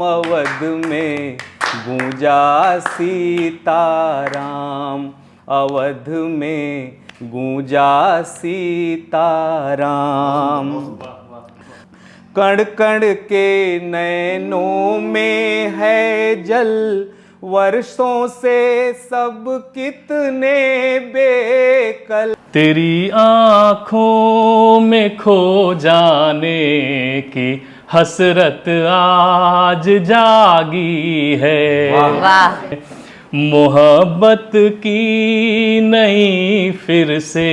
अवध में गूंजा सीताराम, अवध में गूंजा सीताराम। कण कण के नैनों में है जल, वर्षों से सब कितने बेकल। तेरी आँखों में खो जाने की हसरत आज जागी है। वाह। मोहब्बत की नई फिर से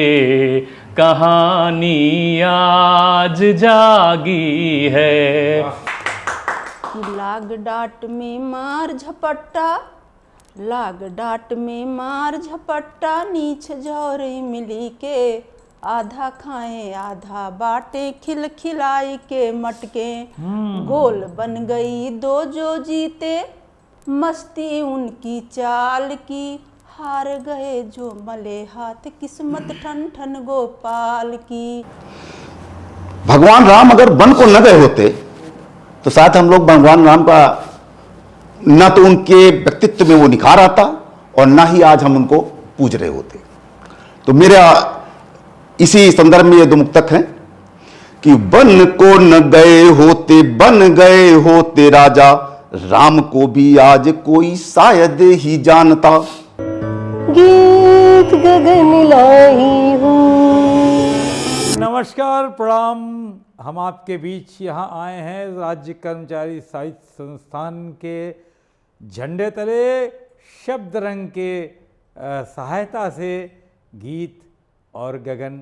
कहानी आज जागी है। लाग डाट में मार झपट्टा, लाग डाट में मार झपट्टा, नीच जौरे मिली के आधा खाएं आधा बाटे, खिल खिलाई के मटके। गोल बन गई दो जो जीते, मस्ती उनकी चाल की, हार गए जो मले हाथ, किस्मत ठन ठन गोपाल की। भगवान राम अगर वन को न गए होते तो शायद हम लोग भगवान राम का न तो उनके व्यक्तित्व में वो निखार आता और ना ही आज हम उनको पूज रहे होते। तो मेरा इसी संदर्भ में ये दो मुक्तक हैं कि वन को न गए होते, बन गए होते राजा, राम को भी आज कोई शायद ही जानता। गीत गगन लाई हूँ। नमस्कार, प्रणाम। हम आपके बीच यहाँ आए हैं राज्य कर्मचारी साहित्य संस्थान के झंडे तले शब्द रंग के सहायता से गीत और गगन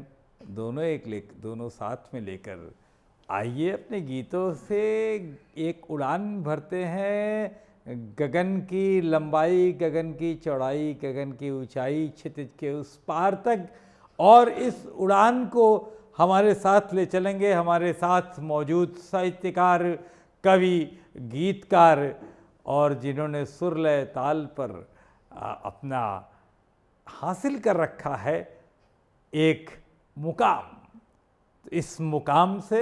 दोनों साथ में लेकर आइए अपने गीतों से एक उड़ान भरते हैं गगन की लंबाई, गगन की चौड़ाई, गगन की ऊंचाई, क्षितिज के उस पार तक। और इस उड़ान को हमारे साथ ले चलेंगे हमारे साथ मौजूद साहित्यकार, कवि, गीतकार और जिन्होंने सुर लय ताल पर अपना हासिल कर रखा है एक मुकाम। इस मुकाम से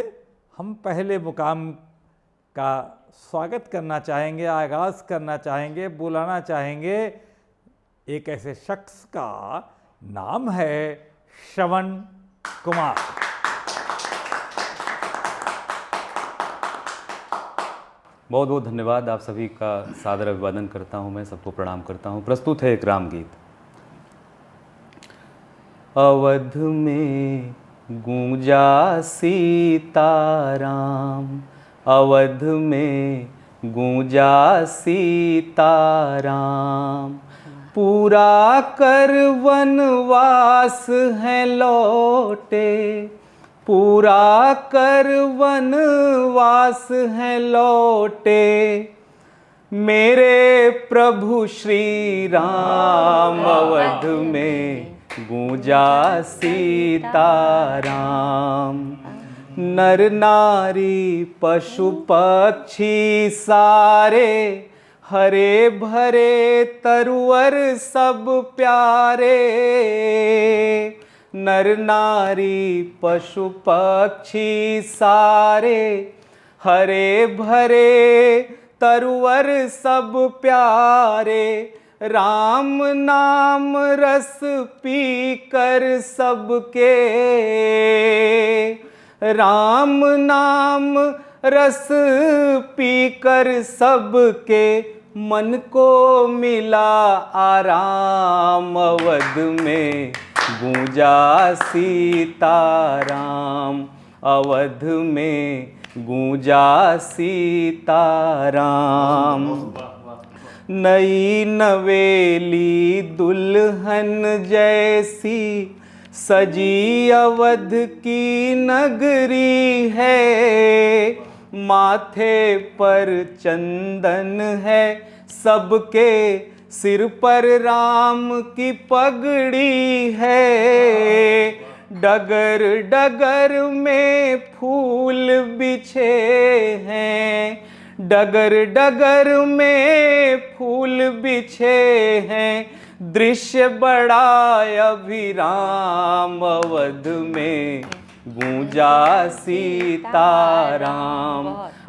हम पहले मुकाम का स्वागत करना चाहेंगे, आगाज़ करना चाहेंगे, बुलाना चाहेंगे एक ऐसे शख्स का नाम है श्रवण कुमार। बहुत बहुत धन्यवाद। आप सभी का सादर अभिवादन करता हूँ, मैं सबको प्रणाम करता हूँ। प्रस्तुत है एक राम गीत। अवध में गूंजा सीताराम, अवध में गूंजा सीताराम, पूरा कर वनवास है लौटे, पूरा कर वनवास है लौटे, मेरे प्रभु श्री राम, अवध में गूंजा सीताराम। नर नारी पशु पक्षी सारे, हरे भरे तरुवर सब प्यारे, नर नारी पशु पक्षी सारे, हरे भरे तरुवर सब प्यारे, राम नाम रस पी कर सबके, राम नाम रस पी कर सबके, मन को मिला आराम, अवध में गूंजा सीताराम, अवध में गूंजा सीताराम। नई नवेली दुल्हन जैसी सजी अवध की नगरी है, माथे पर चंदन है, सबके सिर पर राम की पगड़ी है, डगर डगर में फूल बिछे हैं, डगर डगर में फूल बिछे हैं, दृश्य बड़ा अभिराम, अवध में गूंजा सीताराम,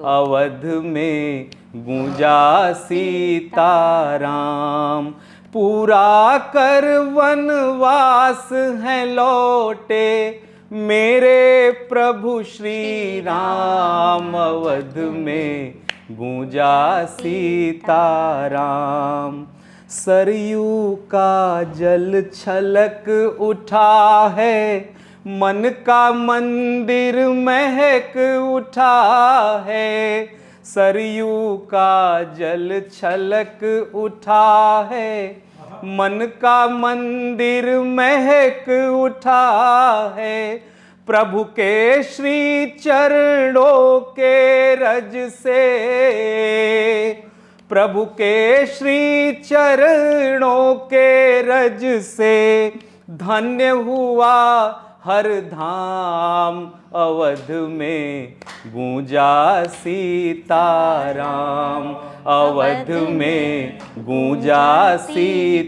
अवध में गूंजा सीताराम। पूरा कर वनवास है लौटे मेरे प्रभु श्री राम। अवध में गूंजा सीताराम। सरयू का जल छलक उठा है, मन का मंदिर महक उठा है। सरयू का जल छलक उठा है, मन का मंदिर महक उठा है। प्रभु के श्री चरणों के रज से, प्रभु के श्री चरणों के रज से धन्य हुआ हर धाम। अवध में गूंजा सीताराम। अवध में गूंजा सीताराम।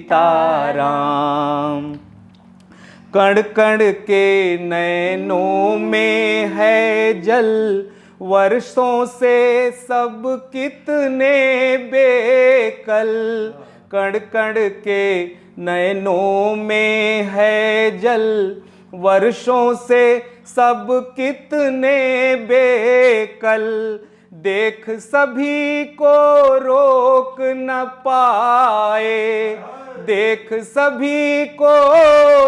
कण कण के नैनों में है जल, वर्षों से सब कितने बेकल। कण कण के नैनों में है जल, वर्षों से सब कितने बेकल। देख सभी को रोक न पाए, देख सभी को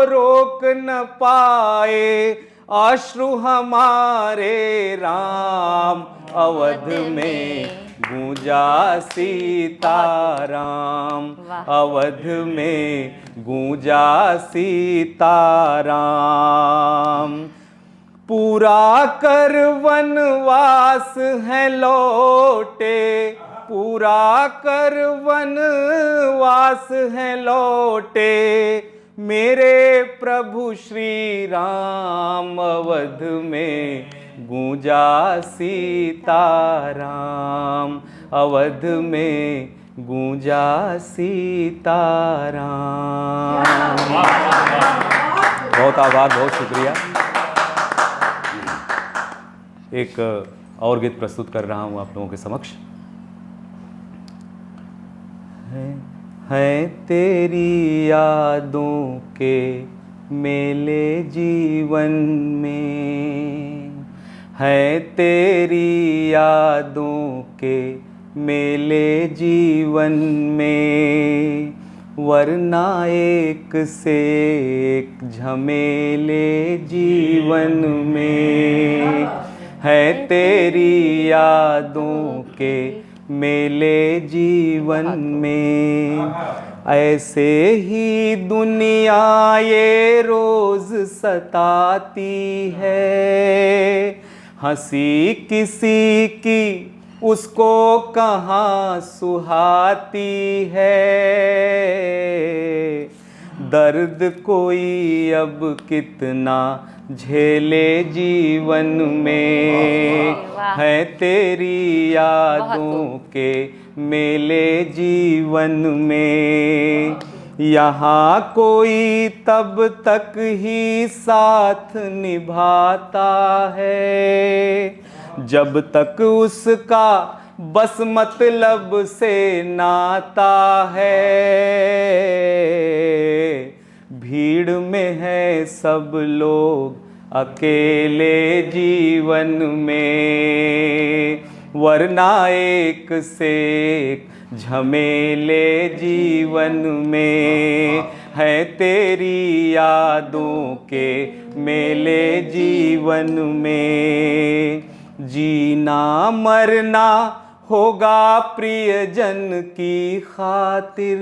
रोक न पाए। अश्रु हमारे राम। अवध में गूंजा सीताराम। अवध में गूंजा सीताराम। पूरा कर वनवास है लौटे, पूरा कर वनवास है लौटे मेरे प्रभु श्री राम। अवध में गूंजा सीताराम। अवध में गूंजा सीताराम। बहुत आभार, बहुत शुक्रिया। एक और गीत प्रस्तुत कर रहा हूँ आप लोगों के समक्ष। है तेरी यादों के मेले जीवन में, है तेरी यादों के मेले जीवन में। वरना एक से एक झमेले जीवन में। है तेरी यादों के मेले जीवन में। ऐसे ही दुनिया ये रोज सताती है। हंसी किसी की उसको कहाँ सुहाती है। दर्द कोई अब कितना झेले जीवन में। है तेरी यादों के मेले जीवन में। यहाँ कोई तब तक ही साथ निभाता है जब तक उसका बस मतलब से नाता है। भीड़ में है सब लोग अकेले जीवन में। वरना एक से एक झमेले जीवन में। है तेरी यादों के मेले जीवन में। जीना मरना होगा प्रियजन की खातिर।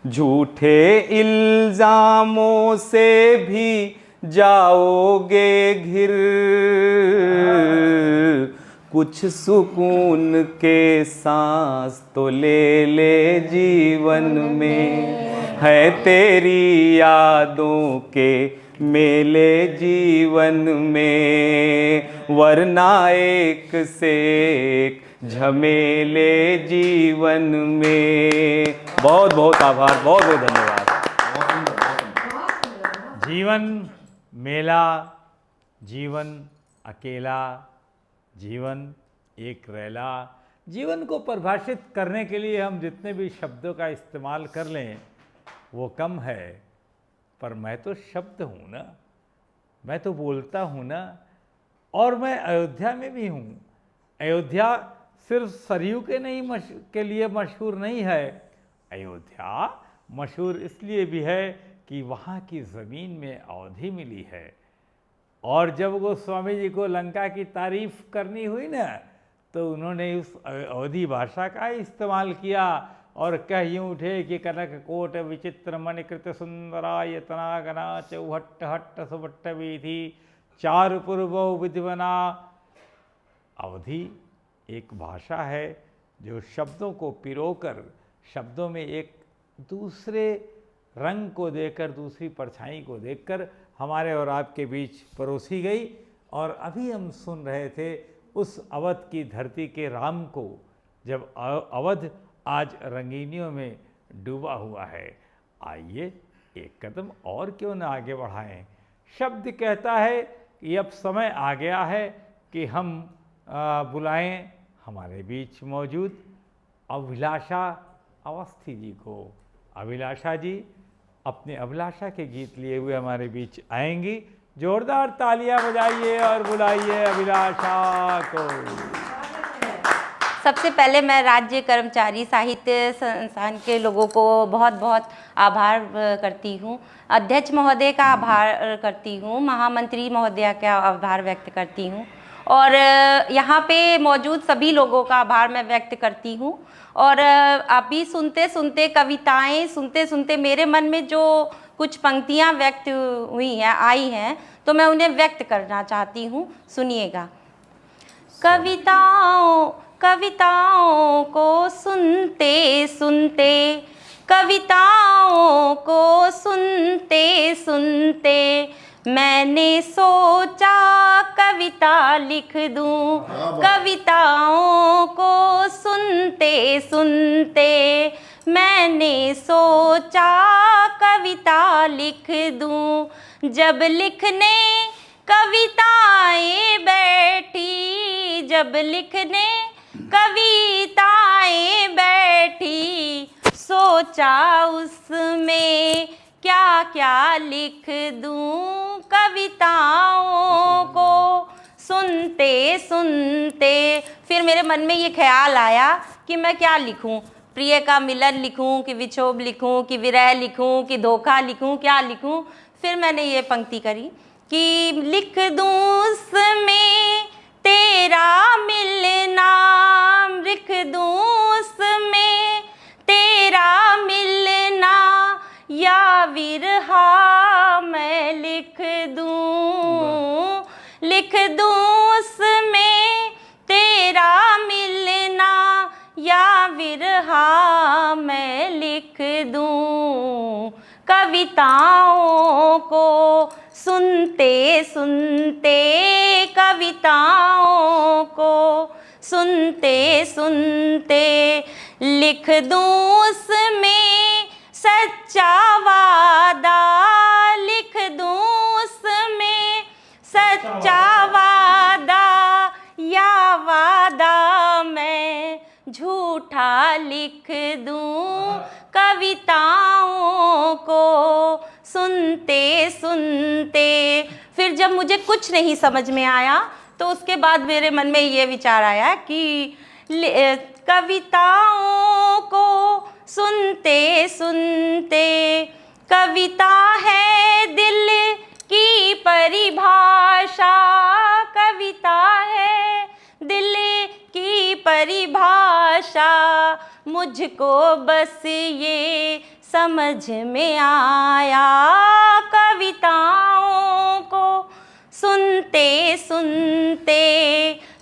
झूठे इल्जामों से भी जाओगे घिर। कुछ सुकून के सांस तो ले ले जीवन में। है तेरी यादों के मेले जीवन में। वरना एक से एक झमेले जीवन में। बहुत बहुत आभार, बहुत बहुत धन्यवाद। जीवन मेला, जीवन अकेला, जीवन एक रैला, जीवन को परिभाषित करने के लिए हम जितने भी शब्दों का इस्तेमाल कर लें वो कम है, पर मैं तो शब्द हूँ ना, मैं तो बोलता हूँ ना, और मैं अयोध्या में भी हूँ। अयोध्या सिर्फ सरयू के लिए मशहूर नहीं है, अयोध्या मशहूर इसलिए भी है कि वहाँ की ज़मीन में अवधि मिली है। और जब गोस्वामी जी को लंका की तारीफ करनी हुई ना, तो उन्होंने उस अवधी भाषा का इस्तेमाल किया और कह यूँ उठे कि कनक कोट विचित्र मणिकृत सुंदरा यतना गना चौहट्ट हट्ट सुभट्ट विधि चार पूर्व विधिवना। अवधी एक भाषा है जो शब्दों को पिरोकर, शब्दों में एक दूसरे रंग को देकर, दूसरी परछाई को देखकर हमारे और आपके बीच परोसी गई। और अभी हम सुन रहे थे उस अवध की धरती के राम को, जब अवध आज रंगीनियों में डूबा हुआ है। आइए एक कदम और क्यों न आगे बढ़ाएं। शब्द कहता है कि अब समय आ गया है कि हम बुलाएं हमारे बीच मौजूद अभिलाषा अवस्थी जी को। अभिलाषा जी अपने अभिलाषा के गीत लिए हुए हमारे बीच आएंगी। जोरदार तालियां बजाइए और बुलाइए अभिलाषा को। सबसे पहले मैं राज्य कर्मचारी साहित्य संस्थान के लोगों को बहुत बहुत आभार करती हूँ। अध्यक्ष महोदय का आभार करती हूँ, महामंत्री महोदया का आभार व्यक्त करती हूँ, और यहाँ पे मौजूद सभी लोगों का आभार मैं व्यक्त करती हूँ। और अभी सुनते सुनते कविताएं सुनते सुनते मेरे मन में जो कुछ पंक्तियाँ व्यक्त हुई हैं, आई हैं, तो मैं उन्हें व्यक्त करना चाहती हूँ। सुनिएगा। कविताओं को सुनते सुनते, कविताओं को सुनते सुनते मैंने सोचा कविता लिख दूं। कविताओं को सुनते सुनते मैंने सोचा कविता लिख दूं। जब लिखने कविताएं बैठी, जब लिखने कविताएं बैठी, सोचा उसमें क्या क्या लिख दूं। कविताओं को सुनते सुनते फिर मेरे मन में ये ख्याल आया कि मैं क्या लिखूं। प्रिय का मिलन लिखूं कि विक्षोभ लिखूं कि विरह लिखूं कि धोखा लिखूं, क्या लिखूं। फिर मैंने ये पंक्ति करी कि लिख दूं उसमें तेरा मिलना, लिख दूं उसमें तेरा मिलना, या विरहा मैं लिख दूं। लिख दूं उसमें तेरा मिलना, या विरहा मैं लिख दूं। कविताओं को सुनते सुनते, कविताओं को सुनते सुनते लिख दूं उसमें सच्चा वादा, लिख दूं उसमें सच्चा वादा, या वादा मैं झूठा लिख दूं। कविताओं को सुनते सुनते फिर जब मुझे कुछ नहीं समझ में आया, तो उसके बाद मेरे मन में ये विचार आया कि कविताओं को सुनते सुनते, कविता है दिल की परिभाषा, कविता है दिल की परिभाषा, मुझको बस ये समझ में आया। कविताओं को सुनते सुनते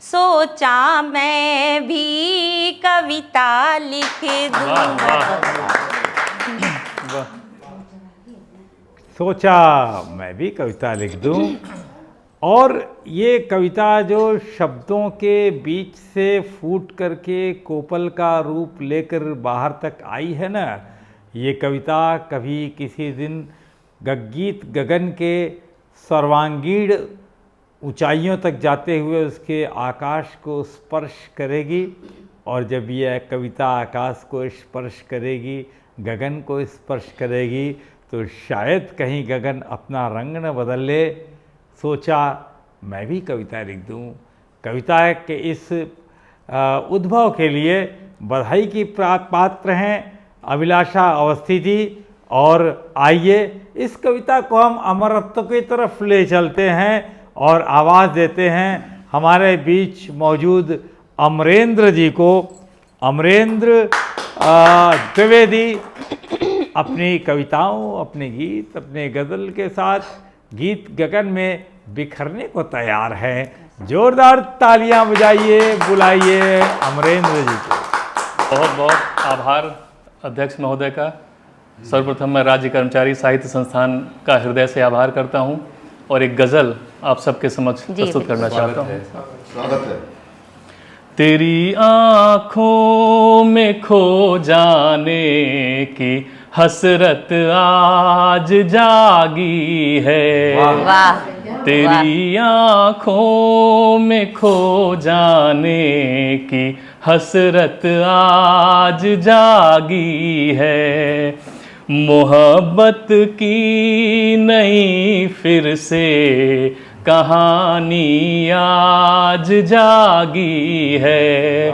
सोचा मैं भी कविता लिख दूंगा। सोचा मैं भी कविता लिख दूं। और ये कविता जो शब्दों के बीच से फूट करके कोपल का रूप लेकर बाहर तक आई है ना, ये कविता कभी किसी दिन गगीत गगन के सर्वांगीण ऊंचाइयों तक जाते हुए उसके आकाश को स्पर्श करेगी। और जब यह कविता आकाश को स्पर्श करेगी, गगन को स्पर्श करेगी, तो शायद कहीं गगन अपना रंग न बदल ले। सोचा मैं भी कविता लिख दूं। कविता के इस उद्भव के लिए बधाई की पात्र हैं अभिलाषा अवस्थी जी। और आइए इस कविता को हम अमरत्व की तरफ ले चलते हैं और आवाज़ देते हैं हमारे बीच मौजूद अमरेंद्र जी को। अमरेंद्र द्विवेदी अपनी कविताओं, अपने गीत, अपने गज़ल के साथ गीत गगन में बिखरने को तैयार है। जोरदार तालियां बजाइए, बुलाइए अमरेंद्र जी को। बहुत बहुत आभार अध्यक्ष महोदय का। सर्वप्रथम मैं राज्य कर्मचारी साहित्य संस्थान का हृदय से आभार करता हूं और एक गज़ल आप सबके समक्ष प्रस्तुत करना चाहता हूं। स्वागत है। तेरी आँखों में खो जाने की हसरत आज जागी है। वाह तेरी आँखों में खो जाने की हसरत आज जागी है। मोहब्बत की नई फिर से कहानी आज जागी है।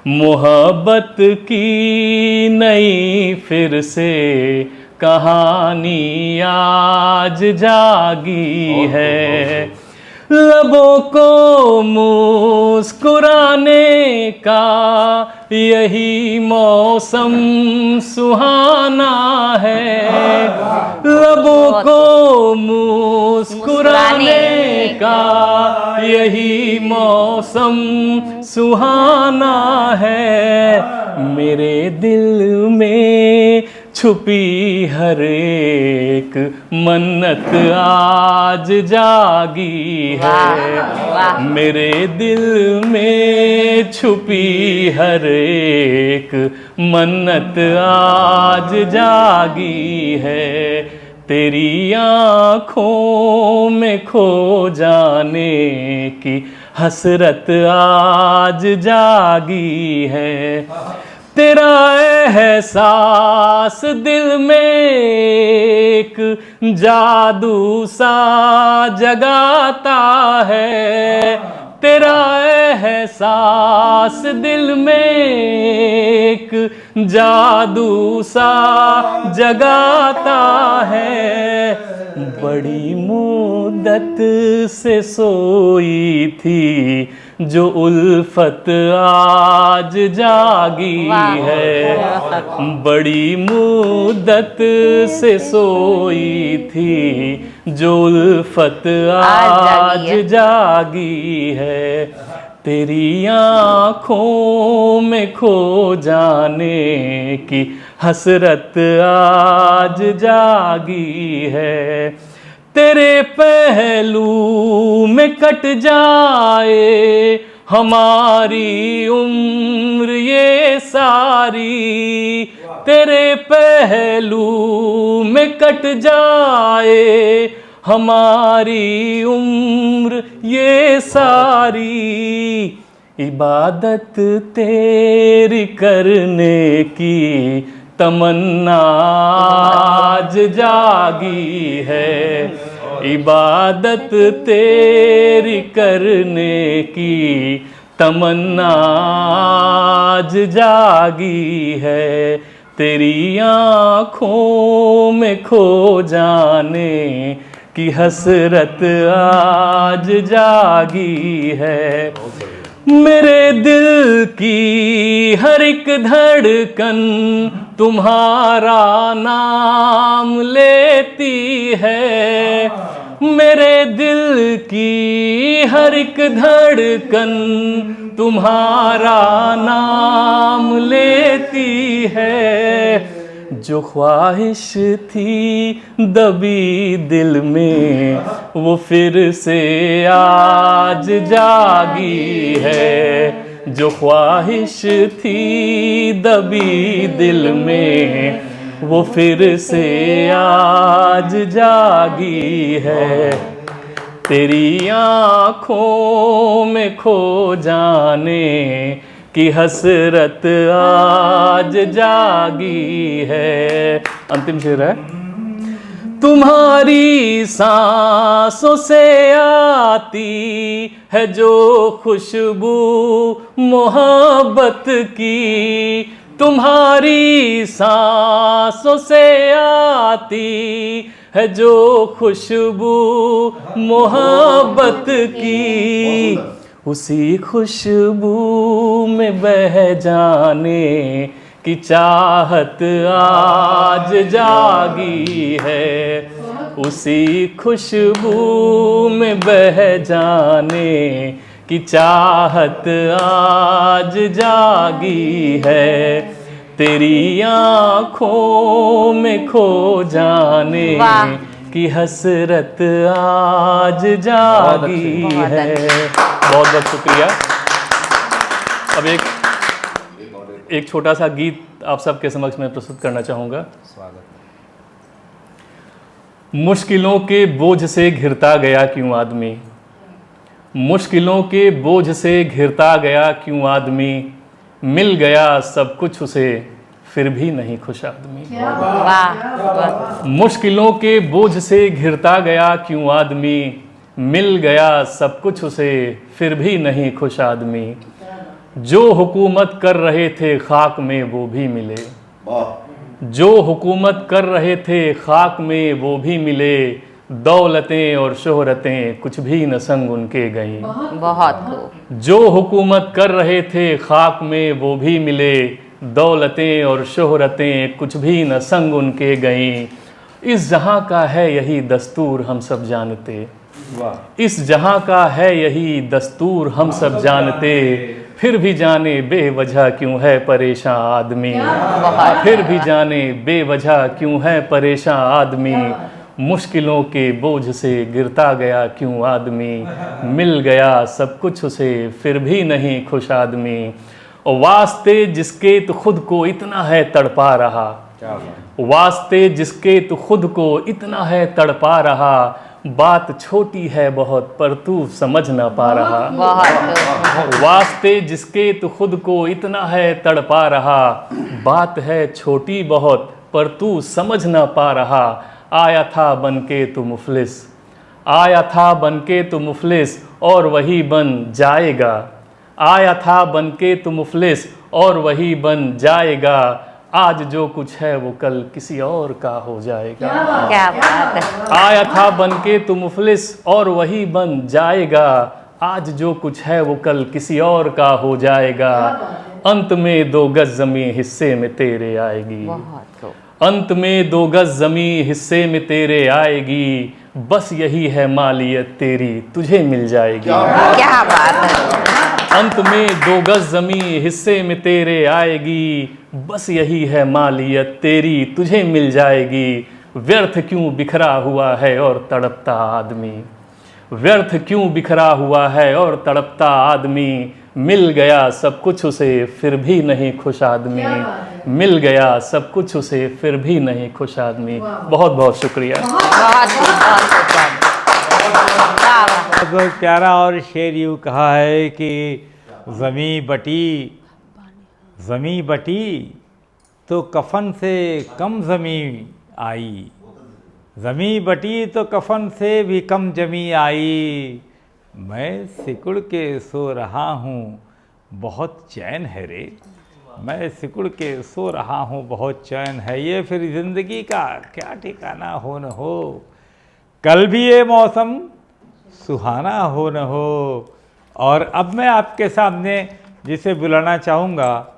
मोहब्बत की नई फिर से कहानी आज जागी है। लबों को मुस्कुराने का यही मौसम सुहाना है। लबों को मुस्कुराने का यही मौसम सुहाना है। मेरे दिल में छुपी हर एक मन्नत आज जागी है। मेरे दिल में छुपी हर एक मन्नत आज जागी है। तेरी आँखों में खो जाने की हसरत आज जागी है। तेरा एहसास दिल में एक जादू सा जगाता है। तेरा एहसास दिल में एक जादू सा जगाता है। बड़ी मुद्दत से सोई थी जो उल्फत आज जागी है। बड़ी मुद्दत से सोई थी जो उल्फत आज जागी है। तेरी आँखों में खो जाने की हसरत आज जागी है। तेरे पहलू में कट जाए हमारी उम्र ये सारी। तेरे पहलू में कट जाए हमारी उम्र ये सारी। इबादत तेरी करने की तमन्ना आज जागी है। इबादत तेरी करने की तमन्ना आज जागी है। तेरी आँखों में खो जाने की हसरत आज जागी है। मेरे दिल की हर एक धड़कन तुम्हारा नाम लेती है। मेरे दिल की हर एक धड़कन तुम्हारा नाम लेती है। जो ख्वाहिश थी दबी दिल में वो फिर से आज जागी है। जो ख्वाहिश थी दबी दिल में वो फिर से आज जागी है। तेरी आँखों में खो जाने कि हसरत आज जागी है। अंतिम शेर है, तुम्हारी सांसों से आती है जो खुशबू मोहब्बत की, तुम्हारी सांसों से आती है जो खुशबू मोहब्बत की, उसी खुशबू में बह जाने की चाहत आज जागी है, उसी खुशबू में बह जाने की चाहत आज जागी है, तेरी आँखों में खो जाने की हसरत आज जागी है। बहुत बहुत शुक्रिया। अब एक छोटा सा गीत आप सबके समक्ष में प्रस्तुत करना चाहूँगा। मुश्किलों के बोझ से घिरता गया क्यों आदमी, मुश्किलों के बोझ से घिरता गया क्यों आदमी, मिल गया सब कुछ उसे फिर भी नहीं खुश आदमी। मुश्किलों के बोझ से घिरता गया क्यों आदमी, मिल गया सब कुछ उसे फिर भी नहीं खुश आदमी, जो हुकूमत कर रहे थे खाक में वो भी मिले, जो हुकूमत कर रहे थे खाक में वो भी मिले, दौलतें और शोहरतें कुछ भी न संग उनके गईं। बहुत जो हुकूमत कर रहे थे खाक में वो भी मिले, दौलतें और शोहरतें कुछ भी न संग उनके गईं। इस जहां का है यही दस्तूर हम सब जानते, इस जहां का है यही दस्तूर हम सब जानते, फिर भी जाने बेवजह क्यों है परेशान आदमी, फिर भी जाने बेवजह क्यों है परेशान आदमी, मुश्किलों के बोझ से गिरता गया क्यों आदमी, मिल गया सब कुछ उसे फिर भी नहीं खुश आदमी, और वास्ते जिसके तो खुद को इतना है तड़पा रहा, वास्ते जिसके तो खुद को इतना है तड़पा रहा, बात छोटी है बहुत पर तू समझ ना पा रहा, वास्ते जिसके तो खुद को इतना है तड़पा रहा, बात है छोटी बहुत पर तू समझ ना पा रहा, आया था बनके तू मुफलिस, आया था बनके तू मुफलिस और वही बन जाएगा, आया था बनके तू मुफलिस और वही बन जाएगा, आज जो कुछ है वो कल किसी और का हो जाएगा। क्या बात है। आया था बनके तू मुफलिस और वही बन जाएगा, आज जो कुछ है वो कल किसी और का हो जाएगा, अंत में 2 गज ज़मीं हिस्से में तेरे आएगी, अंत में 2 गज ज़मीं हिस्से में तेरे आएगी, बस यही है मालियत तेरी तुझे मिल जाएगी। क्या बात है। अंत में 2 गज ज़मीं हिस्से में तेरे आएगी, बस यही है मालियत तेरी तुझे मिल जाएगी, व्यर्थ क्यों बिखरा हुआ है और तड़पता आदमी, व्यर्थ क्यों बिखरा हुआ है और तड़पता आदमी, मिल गया सब कुछ उसे फिर भी नहीं खुश आदमी, मिल गया सब कुछ उसे फिर भी नहीं खुश आदमी। बहुत बहुत शुक्रिया। बहुत प्यारा। और शेर यूँ कहा है कि ज़मी बटी तो कफन से कम ज़मी आई, ज़मी बटी तो कफन से भी कम जमी आई, मैं सिकुड़ के सो रहा हूँ बहुत चैन है रे, मैं सिकुड़ के सो रहा हूँ बहुत चैन है, ये फिर ज़िंदगी का क्या ठिकाना हो न हो, कल भी ये मौसम सुहाना हो न हो। और अब मैं आपके सामने जिसे बुलाना चाहूँगा,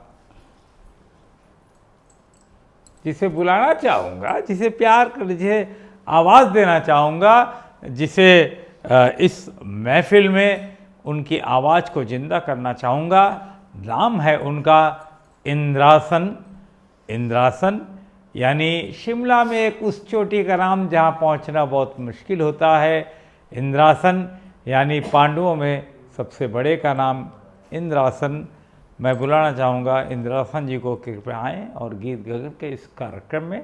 जिसे प्यार कर, जिसे आवाज़ देना चाहूँगा, जिसे इस महफिल में उनकी आवाज़ को ज़िंदा करना चाहूँगा, नाम है उनका इंद्रासन। इंद्रासन यानी शिमला में एक उस चोटी का नाम जहाँ पहुँचना बहुत मुश्किल होता है। इंद्रासन यानी पांडवों में सबसे बड़े का नाम इंद्रासन। मैं बुलाना चाहूँगा इंद्रासन जी को कृपया आएँ और गीत गा के इस कार्यक्रम में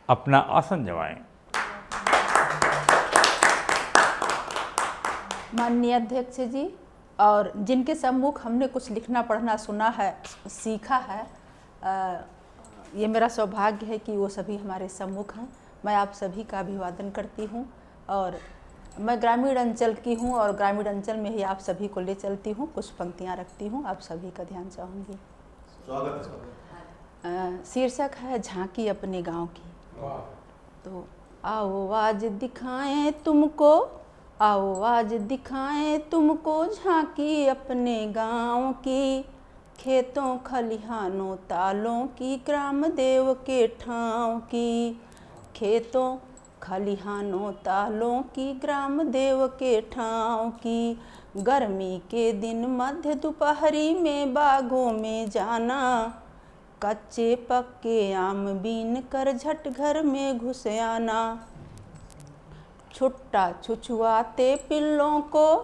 अपना आसन जमाएं। माननीय अध्यक्ष जी, और जिनके सम्मुख हमने कुछ लिखना पढ़ना सुना है, सीखा है, ये मेरा सौभाग्य है कि वो सभी हमारे सम्मुख हैं। मैं आप सभी का अभिवादन करती हूँ और मैं ग्रामीण अंचल की हूँ और ग्रामीण अंचल में ही आप सभी को ले चलती हूँ। कुछ पंक्तियाँ रखती हूँ, आप सभी का ध्यान चाहूँगी। शीर्षक है झांकी अपने गांव की। तो आओ आज दिखाएं तुमको, आओ आज दिखाएं तुमको झांकी अपने गांव की, खेतों खलिहानों तालों की, ग्राम देव के ठाव की, खेतों खलिहानों तालों की, ग्राम देव के ठाव की। गर्मी के दिन मध्य दोपहरी में बागों में जाना, कच्चे पक्के आम बीन कर झट घर में घुस आना, छुट्टा छुछुआते पिल्लों को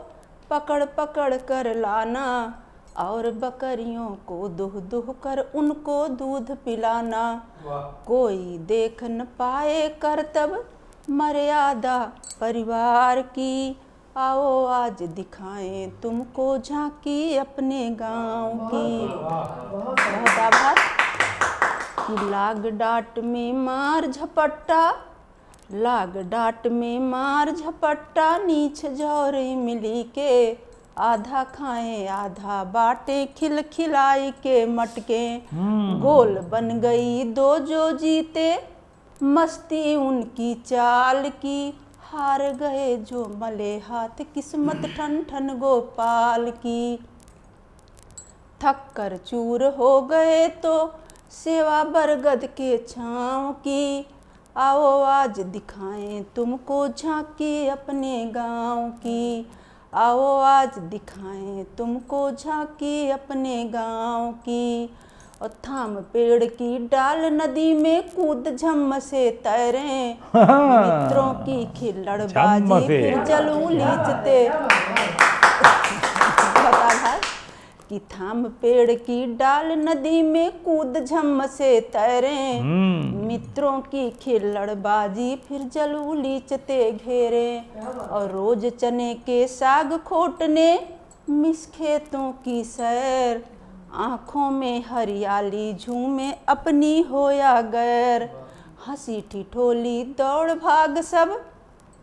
पकड़ पकड़ कर लाना, और बकरियों को दुह दुह कर उनको दूध पिलाना। कोई देख न पाए करतब मर्यादा परिवार की, आओ आज दिखाएं तुमको झांकी अपने गांव की। बहुत आभार। लाग डाट में मार झपट्टा, लाग डाट में मार झपट्टा, नीच जौरे मिली के, आधा खाएं आधा बाटे, खिल खिलाई के मटके। गोल बन गई दो जो जीते, मस्ती उनकी चाल की, हार गए जो मले हाथ, किस्मत ठन ठन गोपाल की। थक कर चूर हो गए तो सेवा बरगद के छाँव की, आओ आज दिखाएं तुमको झांकी अपने गांव की, आओ आज दिखाएं तुमको झांकी अपने गांव की। और थाम पेड़ की डाल नदी में कूद झम्म से तैरें, मित्रों की खिल्लड़बाजी फिर जलू लीचते। कि थाम पेड़ की डाल नदी में कूद झम्म से तैरें, मित्रों की खिल्लड़बाजी फिर जलू लीचते घेरे। और रोज चने के साग खोटने मिस खेतों की सैर, आँखों में हरियाली झूमे अपनी हो या गैर। हंसी ठिठोली दौड़ भाग सब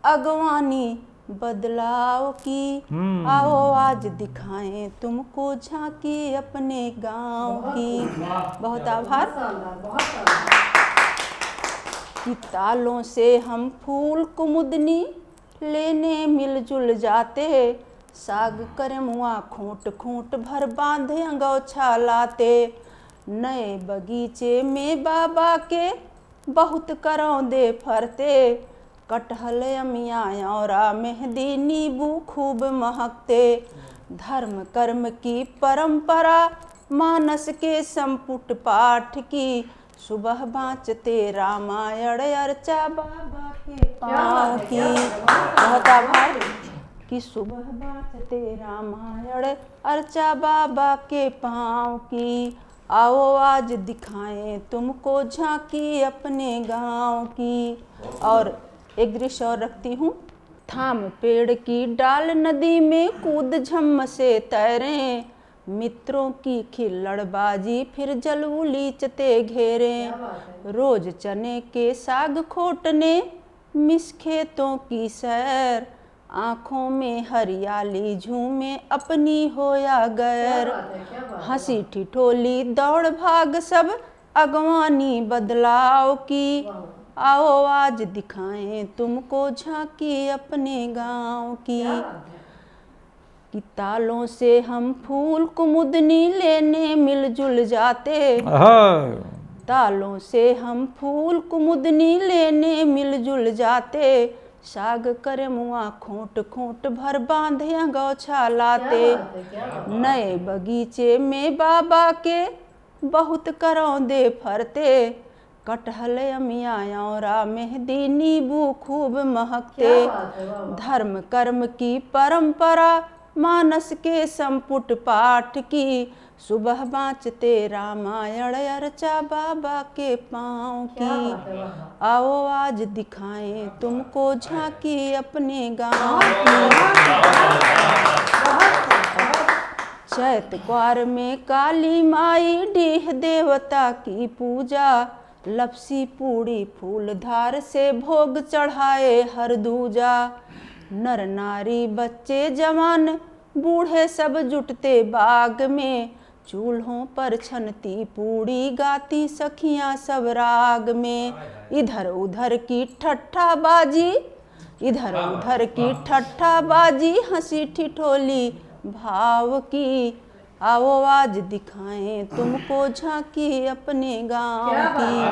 अगवानी बदलाव की, आओ आज दिखाएं तुमको झांकी अपने गांव की। बहुत आभार। कि तालों से हम फूल कुमुदनी लेने मिलजुल जाते, साग करमुआ खूंट खूंट भर बांधे अंगोछा लाते। नए बगीचे में बाबा के बहुत करौंदे फरते, कटहल अमिया औरा मेहंदी नींबू खूब महकते। धर्म कर्म की परंपरा मानस के संपुट पाठ की, सुबह बाँचते रामायण अर्चा बाबा के पाँव की। बहुत आभार। कि सुबह बाँचते रामायण अर्चा बाबा के पाँव की, आओ आज दिखाएं तुमको झांकी अपने गांव की। और एक दृश्य और रखती हूँ। थाम पेड़ की डाल नदी में कूद झम्म से तैरें, मित्रों की खिल्लड़बाजी फिर जलू लीचते घेरे। रोज चने के साग खोटने मिस खेतों की सैर, आँखों में हरियाली झूमे अपनी हो या गैर। हंसी ठिठोली दौड़ भाग सब अगवानी बदलाव की, आओ आज दिखाएं तुमको झांकी अपने गांव की। कि तालों से हम फूल कुमुदनी लेने मिलजुल जाते, तालों से हम फूल कुमुदनी लेने मिलजुल जाते। साग करमुआ खूंट खूंट भर बांधे अंगोछा लाते। नए बगीचे में बाबा के बहुत करौंदे फरते, कटहल अमिया औरा मेहंदी नींबू खूब महकते। धर्म कर्म की परंपरा मानस के संपुट पाठ की, सुबह बाँचते रामायण अर्चा बाबा के पाँव की। आओ आज दिखाएं तुमको झांकी अपने गाँव की। चैत क्वार में काली माई डीह देवता की पूजा, लपसी पूड़ी फूल धार से भोग चढ़ाए हर दूजा। नर नारी बच्चे जवान बूढ़े सब जुटते बाग में, चूल्हों पर छनती पूड़ी गाती सखियां सब राग में। इधर उधर की ठट्ठा बाजी, इधर उधर की ठट्ठा बाजी, हंसी ठिठोली भाव की। आओ आज दिखाएं तुमको झांकी अपने गांव की।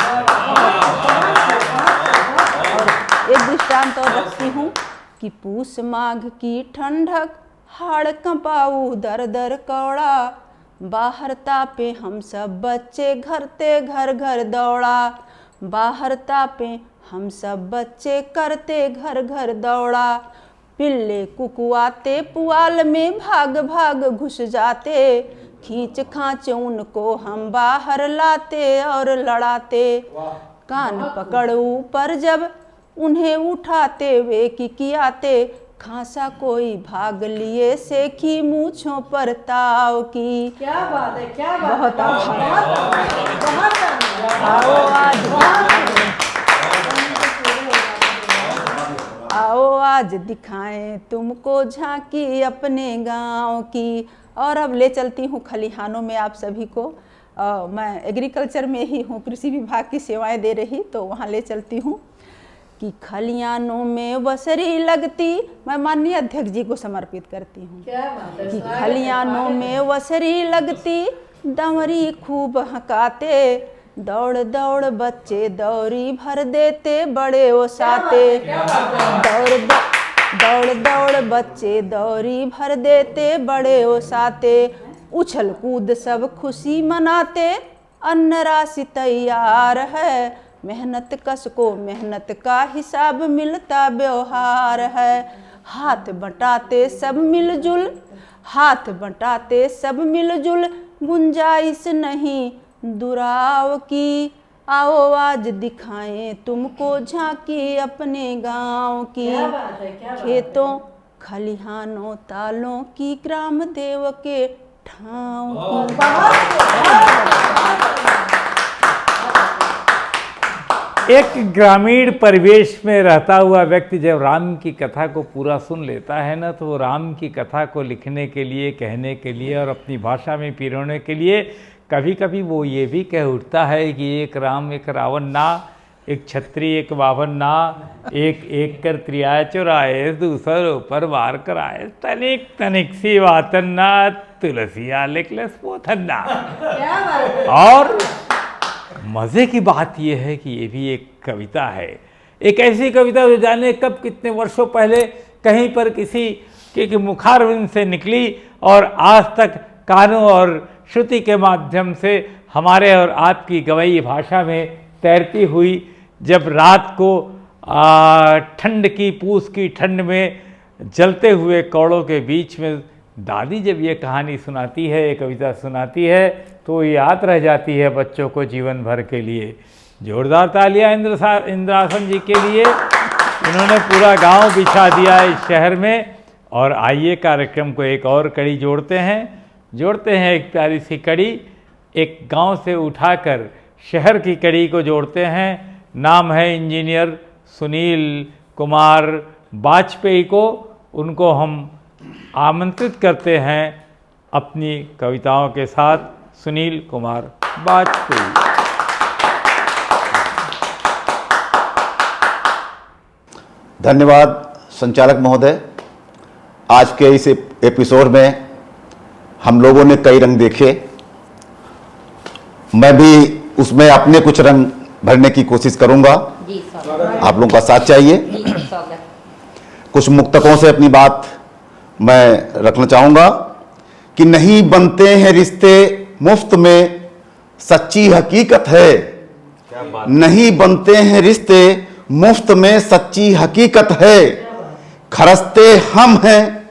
और एक दृष्टांत और रखती हूँ कि पूस माघ की ठंडक, हाड़ कंपाऊ दर दर कौड़ा, बाहर तापे हम सब बच्चे घरते घर घर दौड़ा। बाहर तापे हम सब बच्चे करते घर घर दौड़ा। पिल्ले कुकुआते पुआल में भाग भाग घुस जाते, खींच खांच उनको हम बाहर लाते और लड़ाते। कान पकड़ ऊपर जब उन्हें उठाते वे किकियाते, खांसा कोई भाग लिए सेखी मूछों पर ताव की। क्या बात है, क्या बात, बहुत आभार। आओ आज दिखाएं तुमको झांकी अपने गांव की। और अब ले चलती हूँ खलिहानों में आप सभी को। मैं एग्रीकल्चर में ही हूँ, कृषि विभाग की सेवाएं दे रही, तो वहाँ ले चलती हूँ कि खलिहानों में वसरी लगती, मैं माननीय अध्यक्ष जी को समर्पित करती हूँ कि खलिहानों में वसरी लगती, दमरी खूब हकाते, दौड़ दौड़ बच्चे दौरी भर देते बड़े ओसाते। दौड़ दौड़ बच्चे दौरी भर देते बड़े ओसाते, उछल कूद सब खुशी मनाते, अन्न राशि तैयार है, मेहनत कस को मेहनत का हिसाब मिलता व्यवहार है। हाथ बटाते सब मिलजुल, हाथ बटाते सब मिलजुल, गुंजाइश नहीं दुराव की। आओ आज दिखाएं तुमको झांकी अपने गांव की। खेतों खलिहानों तालों की, ग्राम देव के ठाव की। एक ग्रामीण परिवेश में रहता हुआ व्यक्ति जब राम की कथा को पूरा सुन लेता है ना, तो वो राम की कथा को लिखने के लिए, कहने के लिए और अपनी भाषा में पिरोने के लिए कभी कभी वो ये भी कह उठता है कि एक राम एक रावण ना, एक छत्री एक बावन ना, एक एक कर त्रियाय चुराए, दूसरों पर वार कराए, तनिक तनिक सी वातन ना, तुलसिया लिखलस पोथन ना। और मज़े की बात यह है कि ये भी एक कविता है, एक ऐसी कविता जो जाने कब कितने वर्षों पहले कहीं पर किसी के मुखारविंद से निकली और आज तक कानों और श्रुति के माध्यम से हमारे और आपकी गवई भाषा में तैरती हुई। जब रात को ठंड की, पूस की ठंड में जलते हुए कौड़ों के बीच में दादी जब ये कहानी सुनाती है, ये कविता सुनाती है, तो याद रह जाती है बच्चों को जीवन भर के लिए। जोरदार तालियां इंद्रासन जी के लिए, इन्होंने पूरा गांव बिछा दिया इस शहर में। और आइए कार्यक्रम को एक और कड़ी जोड़ते हैं एक प्यारी सी कड़ी, एक गांव से उठाकर शहर की कड़ी को जोड़ते हैं। नाम है इंजीनियर सुनील कुमार वाजपेयी को। उनको हम आमंत्रित करते हैं अपनी कविताओं के साथ। सुनील कुमार वाजपेयी। धन्यवाद संचालक महोदय। आज के इस एपिसोड में हम लोगों ने कई रंग देखे, मैं भी उसमें अपने कुछ रंग भरने की कोशिश करूंगा। जी स्वागत। आप लोगों का साथ चाहिए। जी स्वागत। कुछ मुक्तकों से अपनी बात मैं रखना चाहूंगा कि नहीं बनते हैं रिश्ते मुफ्त में, सच्ची हकीकत है। नहीं बनते हैं रिश्ते मुफ्त में, सच्ची हकीकत है। खरसते हम हैं,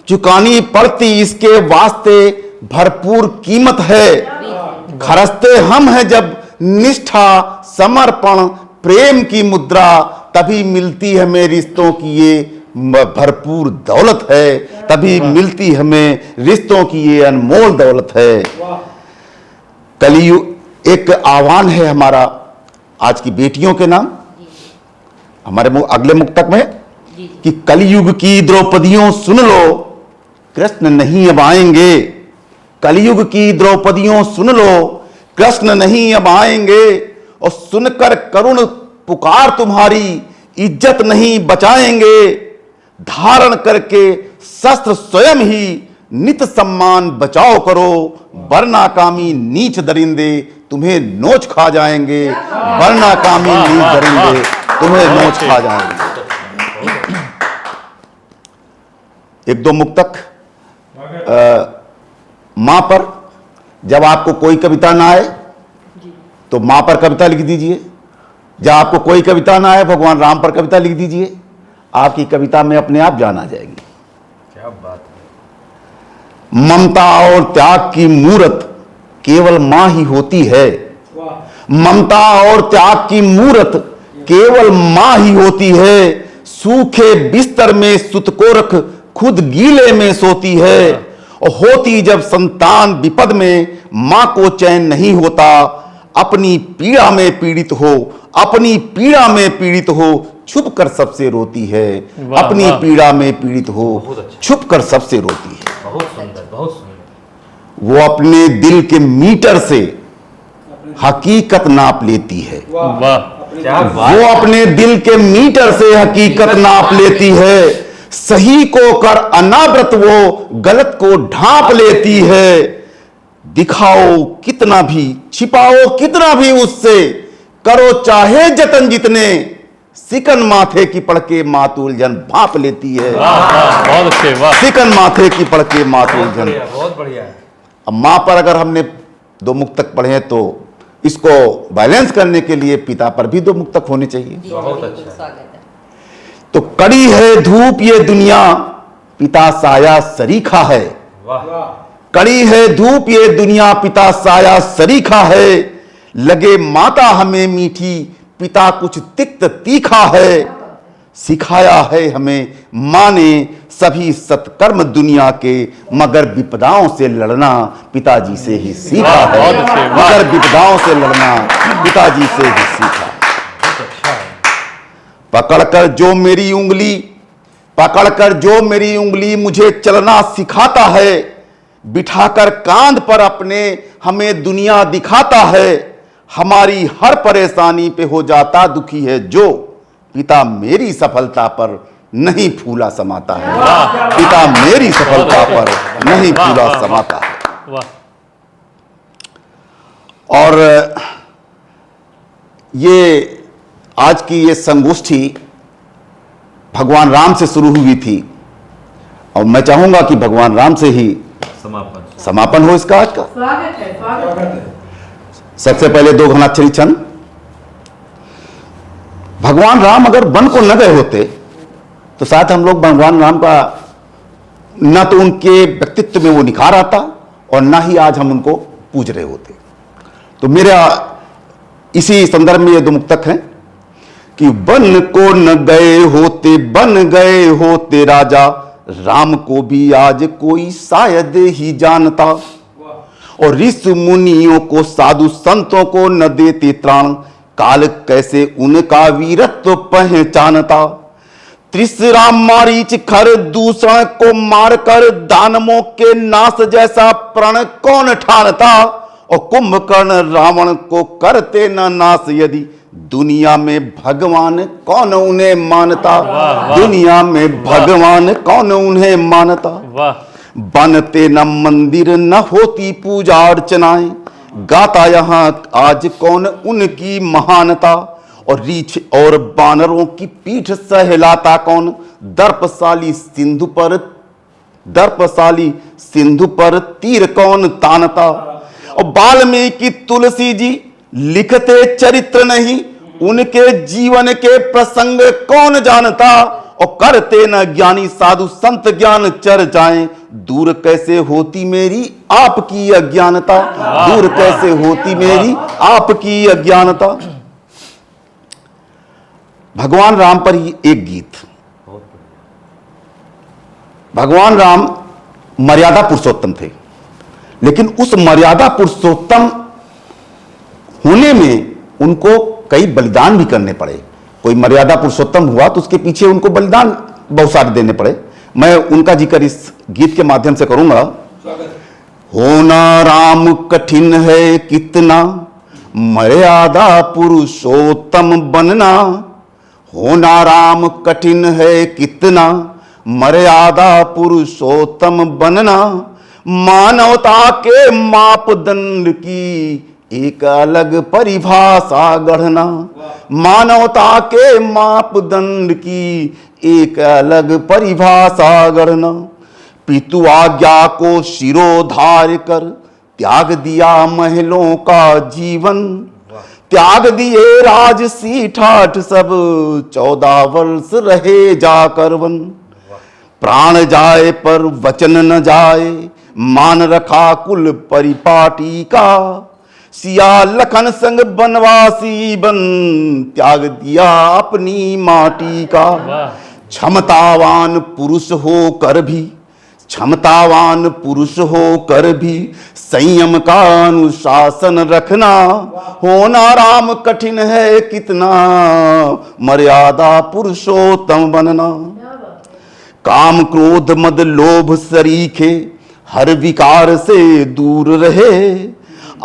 चुकानी पड़ती इसके वास्ते भरपूर कीमत है। खरसते हम हैं जब निष्ठा समर्पण प्रेम की मुद्रा, तभी मिलती है हमें रिश्तों की ये भरपूर दौलत है, तभी मिलती हमें रिश्तों की ये अनमोल दौलत है। कलयुग एक आह्वान है हमारा आज की बेटियों के नाम, हमारे अगले मुक्तक में कि कलयुग की द्रौपदियों सुन लो, कृष्ण नहीं अब आएंगे। कलयुग की द्रौपदियों सुन लो, कृष्ण नहीं अब आएंगे। और सुनकर करुण पुकार तुम्हारी, इज्जत नहीं बचाएंगे। धारण करके शस्त्र स्वयं ही नित सम्मान बचाओ करो, वरना कामी नीच दरिंदे तुम्हें नोच खा जाएंगे। वरना कामी नीच दरिंदे तुम्हें नोच खा जाएंगे। एक दो मुक्तक मां पर, जब आपको कोई कविता ना आए तो मां पर कविता लिख दीजिए। जब आपको कोई कविता ना आए भगवान राम पर कविता लिख दीजिए, आपकी कविता में अपने आप जान आ जाएगी। क्या बात है। ममता और त्याग की मूरत केवल मां ही होती है। ममता और त्याग की मूरत केवल मां ही होती है। सूखे बिस्तर में सुत को रख खुद गीले में सोती है। और होती जब संतान विपद में, मां को चैन नहीं होता। अपनी पीड़ा में पीड़ित हो, अपनी पीड़ा में पीड़ित हो, छुप कर सबसे रोती है। अपनी पीड़ा में पीड़ित हो, छुप कर सबसे रोती है। बहुत सुंदर, बहुत सुंदर। वो अपने दिल के मीटर से हकीकत नाप लेती है। वाह, वो अपने दिल के मीटर से हकीकत नाप लेती है। सही को कर अनावृत वो गलत को ढांप लेती है। दिखाओ कितना भी, छिपाओ कितना भी उससे, करो चाहे जतन जितने, सिकन माथे की पड़के मातुल जन भाप लेती है। बहुत अच्छे, वाह। सिकन माथे की पड़के मातुल जन। बहुत बढ़िया। अब मां पर अगर हमने दो मुक्तक पढ़े हैं तो इसको बैलेंस करने के लिए पिता पर भी दो मुक्तक होने चाहिए। बहुत अच्छा। तो कड़ी है धूप ये दुनिया, पिता साया सरीखा है। वाह। कड़ी है धूप ये दुनिया, पिता साया सरीखा है। लगे माता हमें मीठी, पिता कुछ तिक्त तीखा है। सिखाया है हमें मां ने सभी सत्कर्म दुनिया के, मगर विपदाओं से लड़ना पिताजी से ही सीखा है। मगर विपदाओं से लड़ना पिताजी से ही सीखा। पकड़कर जो मेरी उंगली, पकड़कर जो मेरी उंगली मुझे चलना सिखाता है। बिठाकर कांध पर अपने हमें दुनिया दिखाता है। हमारी हर परेशानी पे हो जाता दुखी है जो, पिता मेरी सफलता पर नहीं फूला समाता है। पिता मेरी सफलता पर नहीं फूला समाता है। और ये आज की ये संगोष्ठी भगवान राम से शुरू हुई थी और मैं चाहूंगा कि भगवान राम से ही समापन हो इसका आज का। स्वागत है, स्वागत है। सबसे पहले दो घनाक्षरी छंद। भगवान राम अगर वन को न गए होते तो शायद हम लोग भगवान राम का न तो उनके व्यक्तित्व में वो निखार आता और ना ही आज हम उनको पूज रहे होते। तो मेरा इसी संदर्भ में ये दो मुक्तक हैं कि वन को न गए होते, बन गए होते राजा, राम को भी आज कोई शायद ही जानता। और ऋषि मुनियों को, साधु संतों को न देते त्राण, काल कैसे उनका वीरत्व पहचानता। त्रिशरा मारीच खर दूसरा को मारकर, दानवों के नाश जैसा प्रण कौन ठानता। और कुंभकर्ण रावण को करते न नाश, यदि दुनिया में भगवान कौन उन्हें मानता। दुनिया में भगवान कौन उन्हें मानता। बनते न मंदिर न होती पूजा अर्चनाएं, गाता यहाँ आज कौन उनकी महानता। और रीछ और बानरों की पीठ सहलाता कौन, दर्पशाली सिंधु पर तीर कौन तानता। और वाल्मीकि तुलसी जी लिखते चरित्र नहीं, उनके जीवन के प्रसंग कौन जानता। और करते न ज्ञानी साधु संत ज्ञान चर्चाएं, दूर कैसे होती मेरी आपकी अज्ञानता। दूर कैसे होती मेरी आपकी अज्ञानता। भगवान राम पर ही एक गीत भगवान राम मर्यादा पुरुषोत्तम थे, लेकिन उस मर्यादा पुरुषोत्तम होने में उनको कई बलिदान भी करने पड़े। कोई मर्यादा पुरुषोत्तम हुआ तो उसके पीछे उनको बलिदान बहुत सारे देने पड़े। मैं उनका जिक्र इस गीत के माध्यम से करूंगा। होना राम कठिन है कितना, मर्यादा पुरुषोत्तम बनना। होना राम कठिन है कितना, मर्यादा पुरुषोत्तम बनना। मानवता के मापदंड की एक अलग परिभाषा गढ़ना। मानवता के मापदंड की एक अलग परिभाषा गढ़ना। पितु आज्ञा को शिरोधार्य कर त्याग दिया महलों का जीवन। त्याग दिए राजसी ठाठ सब 14 वर्ष रहे जाकर वन। प्राण जाए पर वचन न जाए, मान रखा कुल परिपाटी का। सिया लखन संग बनवासी बन, त्याग दिया अपनी माटी का। क्षमतावान पुरुष होकर भी, क्षमतावान पुरुष होकर भी संयम का अनुशासन रखना। होना राम कठिन है कितना, मर्यादा पुरुषोत्तम बनना। काम क्रोध मद लोभ सरीखे, हर विकार से दूर रहे।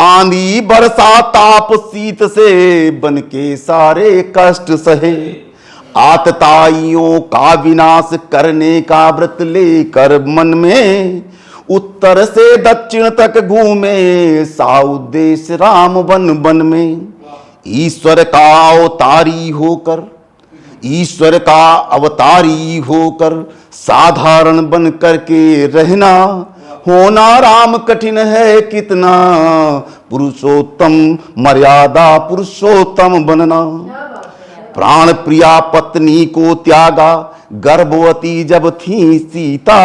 आंधी बरसा ताप शीत से, बन के सारे कष्ट सहे। आतताइयों का विनाश करने का व्रत लेकर मन में, उत्तर से दक्षिण तक घूमे सा उद्देश्य राम वन वन में। ईश्वर का अवतारी होकर, ईश्वर का अवतारी होकर साधारण बन करके रहना। होना राम कठिन है कितना, पुरुषोत्तम मर्यादा पुरुषोत्तम बनना। प्राण प्रिया पत्नी को त्यागा, गर्भवती जब थी सीता।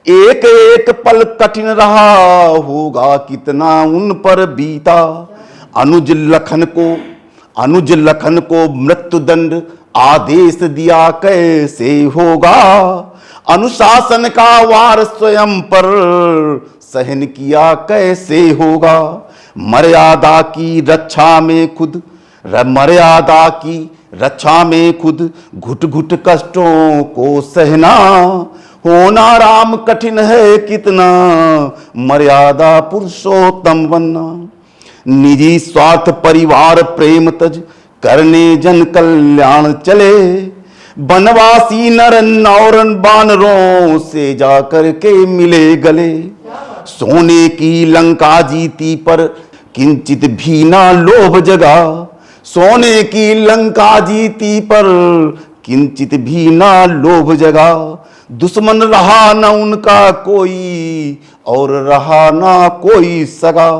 एक एक पल कठिन रहा, होगा कितना उन पर बीता। अनुज लखन को मृत्युदंड आदेश दिया कैसे होगा। अनुशासन का वार स्वयं पर सहन किया कैसे होगा। मर्यादा की रक्षा में खुद, मर्यादा की रक्षा में खुद घुट घुट कष्टों को सहना। होना राम कठिन है कितना, मर्यादा पुरुषोत्तम बनना। निजी स्वार्थ परिवार प्रेम तज, करने जन कल्याण चले। बनवासी नर नौरन बानरों से जाकर के मिले गले। सोने की लंका जीती पर किंचित भी ना लोभ जगा। सोने की लंका जीती पर किंचित भी ना लोभ जगा। दुश्मन रहा न उनका कोई, और रहा ना कोई सगा।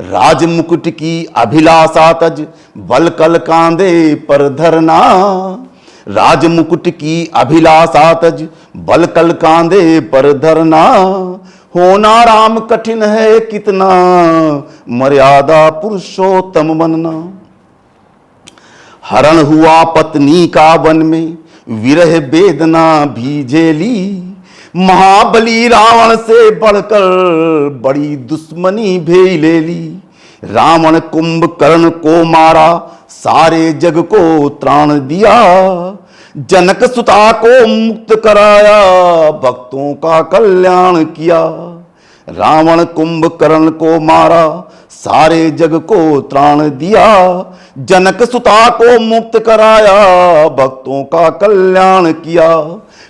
राजमुकुट की अभिलाषा तज, बल कल कांधे पर धरना। राजमुकुट की अभिलाषा तज, बल कल कांधे पर धरना। होना राम कठिन है कितना, मर्यादा पुरुषोत्तम बनना। हरण हुआ पत्नी का वन में, विरह वेदना भी झेली। महाबली रावण से बढ़कर बड़ी दुश्मनी भी ले ली। रावण कुंभकर्ण को मारा, सारे जग को त्राण दिया। जनक सुता को मुक्त कराया, भक्तों का कल्याण किया। रावण कुंभकर्ण को मारा, सारे जग को त्राण दिया। जनक सुता को मुक्त कराया, भक्तों का कल्याण किया।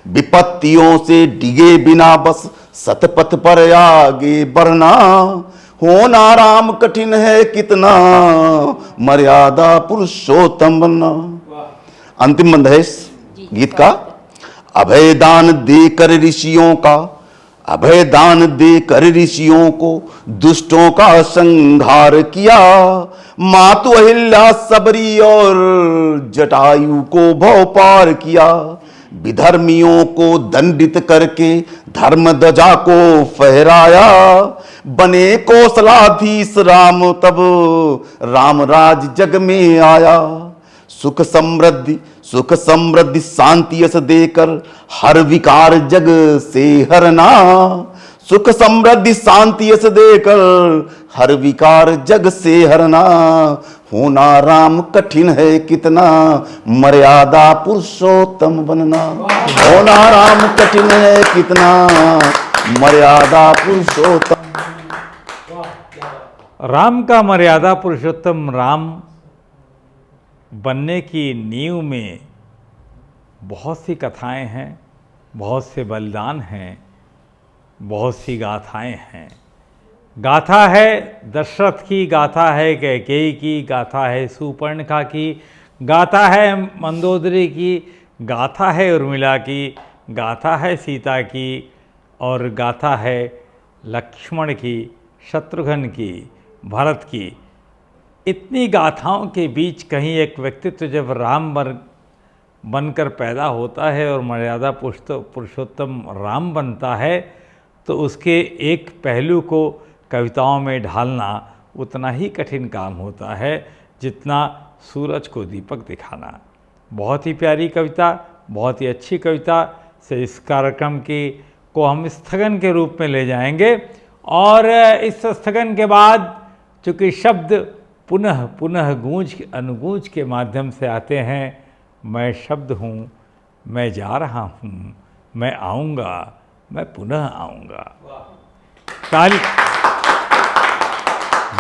विपत्तियों से डिगे बिना बस सतपथ पर आगे बढ़ना। होना राम कठिन है कितना, मर्यादा पुरुषोत्तम बनना। अंतिम बंद है इस गीत का। अभय दान देकर ऋषियों का, अभय दान देकर ऋषियों को दुष्टों का संहार किया। मातु अहिल्या सबरी और जटायु को भव पार किया। विधर्मियों को दंडित करके धर्म ध्वजा को फहराया। बने कौशलाधीश राम तब राम राज जग में आया। सुख समृद्धि सुख समृद्धि शांति यश देकर हर विकार जग से हरना। सुख समृद्धि शांति यश देकर हर विकार जग से हरना। होना राम कठिन है कितना, मर्यादा पुरुषोत्तम बनना। होना राम कठिन है कितना, मर्यादा पुरुषोत्तम। राम का मर्यादा पुरुषोत्तम राम बनने की नींव में बहुत सी कथाएं हैं, बहुत से बलिदान हैं, बहुत सी गाथाएं हैं। गाथा है दशरथ की, गाथा है कैकेयी की, गाथा है सुपर्णखा की, गाथा है मंदोदरी की, गाथा है उर्मिला की, गाथा है सीता की, और गाथा है लक्ष्मण की, शत्रुघ्न की, भरत की। इतनी गाथाओं के बीच कहीं एक व्यक्तित्व जब राम बनकर पैदा होता है और मर्यादा पुरुषोत्तम राम बनता है, तो उसके एक पहलू को कविताओं में ढालना उतना ही कठिन काम होता है जितना सूरज को दीपक दिखाना। बहुत ही प्यारी कविता, बहुत ही अच्छी कविता से इस कार्यक्रम को हम स्थगन के रूप में ले जाएंगे। और इस स्थगन के बाद चूँकि शब्द पुनः पुनः गूंज अनुगूंज के माध्यम से आते हैं, मैं शब्द हूँ, मैं जा रहा हूँ, मैं आऊँगा, मैं पुनः आऊँगा। ताली।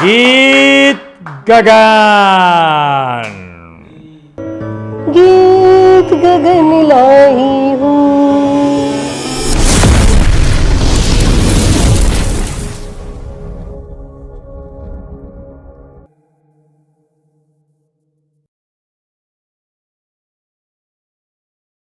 गीत गगन। गीत गगन लाई हूँ,